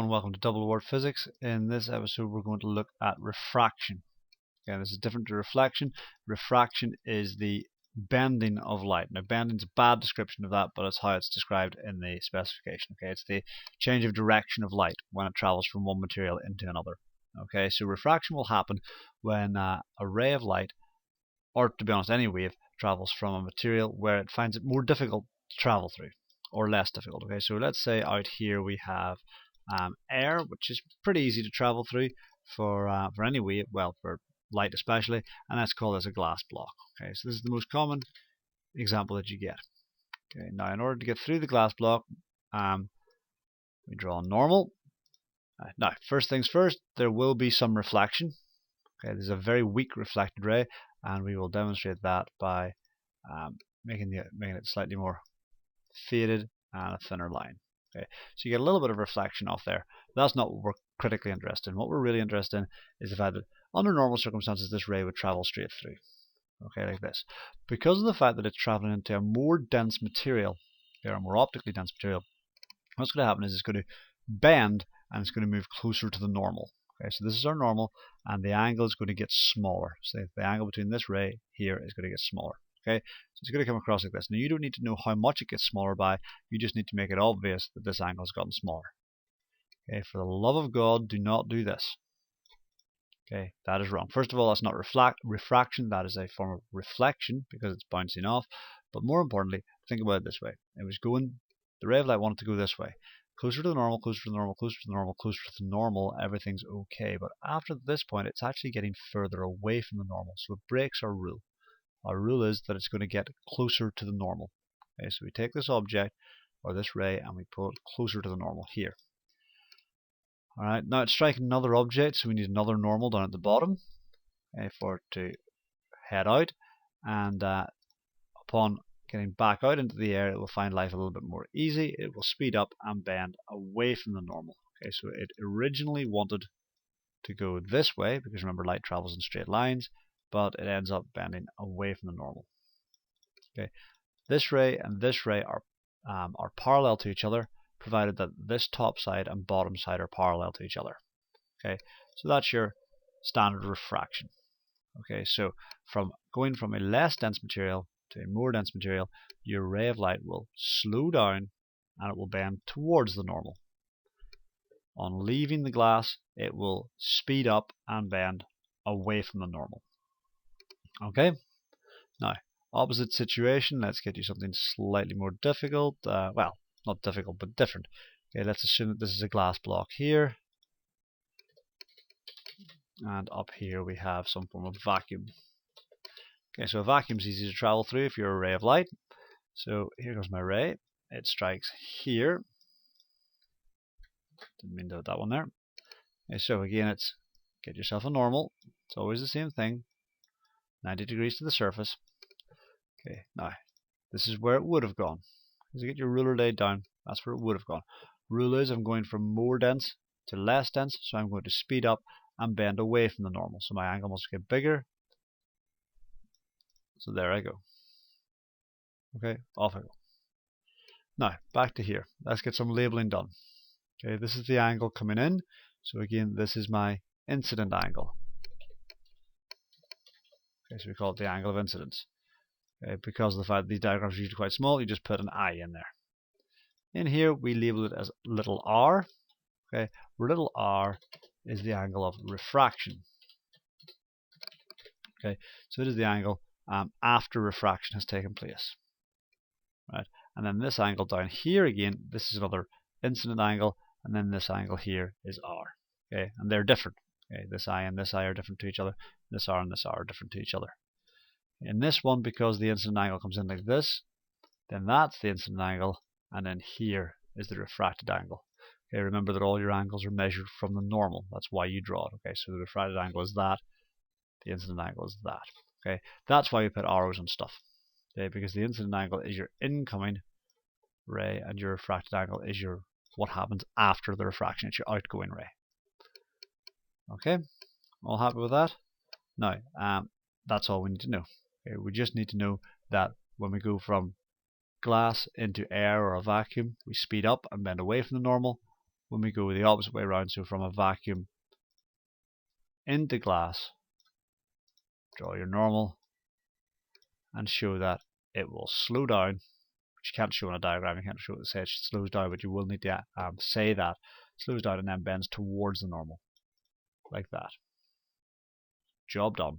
and welcome to Double Word Physics. In this episode we're going to look at refraction. Again, this is different to reflection. Refraction is the bending of light. Now bending is a bad description of that, but it's how it's described in the specification. Okay, it's the change of direction of light when it travels from one material into another. Okay, so refraction will happen when a ray of light, or to be honest any wave, travels from a material where it finds it more difficult to travel through, or less difficult. Okay, so let's say out here we have air, which is pretty easy to travel through for any wave, well, for light especially, and let's call this a glass block. Okay, so this is the most common example that you get. Okay, now in order to get through the glass block, we draw normal. Now, first things first, there will be some reflection. Okay, this is a very weak reflected ray, and we will demonstrate that by making it slightly more faded and a thinner line. Okay, so you get a little bit of reflection off there. That's not what we're critically interested in. What we're really interested in is the fact that under normal circumstances this ray would travel straight through. Okay, like this. Because of the fact that it's traveling into a more dense material, or a more optically dense material, what's going to happen is it's going to bend and it's going to move closer to the normal. Okay, so this is our normal, and the angle is going to get smaller. So the angle between this ray here is going to get smaller. Okay, so it's going to come across like this. Now you don't need to know how much it gets smaller by, you just need to make it obvious that this angle has gotten smaller. Okay, for the love of God, do not do this. Okay, that is wrong. First of all, that's not refraction, that is a form of reflection because it's bouncing off. But more importantly, think about it this way. The ray of light wanted to go this way. Closer to the normal, closer to the normal, closer to the normal, closer to the normal, everything's okay. But after this point, it's actually getting further away from the normal. So it breaks our rule. Our rule is that it's going to get closer to the normal. Okay, so we take this object, or this ray, and we pull it closer to the normal here. Alright, now it's striking another object, so we need another normal down at the bottom for it to head out. And upon getting back out into the air, it will find life a little bit more easy. It will speed up and bend away from the normal. Okay, so it originally wanted to go this way, because remember light travels in straight lines, but it ends up bending away from the normal. Okay, this ray and this ray are parallel to each other, provided that this top side and bottom side are parallel to each other. Okay, so that's your standard refraction. Okay, so going from a less dense material to a more dense material, your ray of light will slow down and it will bend towards the normal. On leaving the glass, it will speed up and bend away from the normal. Okay, now opposite situation, let's get you something slightly more difficult. Well, not difficult, but different. Okay, let's assume that this is a glass block here, and up here we have some form of vacuum. Okay, so a vacuum is easy to travel through if you're a ray of light. So here goes my ray. It strikes here. Didn't mean to do that one there. Okay, so again, get yourself a normal. It's always the same thing. 90 degrees to the surface. Okay, now this is where it would have gone. As you get your ruler laid down, that's where it would have gone. Rule is I'm going from more dense to less dense, so I'm going to speed up and bend away from the normal. So my angle must get bigger. So there I go. Okay, off I go. Now, back to here. Let's get some labeling done. Okay, this is the angle coming in. So again, this is my incident angle. Okay, so we call it the angle of incidence. Okay, because of the fact that these diagrams are usually quite small, you just put an I in there. In here, we label it as little r. Okay, where little r is the angle of refraction. Okay, so it is the angle after refraction has taken place. Right, and then this angle down here again, this is another incident angle, and then this angle here is r. Okay, and they're different. Okay, this I and this I are different to each other. This r and this r are different to each other. In this one, because the incident angle comes in like this, then that's the incident angle, and then here is the refracted angle. Okay, remember that all your angles are measured from the normal. That's why you draw it. Okay, so the refracted angle is that, the incident angle is that. Okay, that's why we put arrows on stuff. Okay, because the incident angle is your incoming ray, and your refracted angle is what happens after the refraction. It's your outgoing ray. Okay, all happy with that? Now, that's all we need to know. Okay, we just need to know that when we go from glass into air or a vacuum, we speed up and bend away from the normal. when we go the opposite way around, so from a vacuum into glass, draw your normal and show that it will slow down, which you can't show on a diagram, you can't show it, say it slows down, but you will need to say that it slows down and then bends towards the normal, like that. Job done.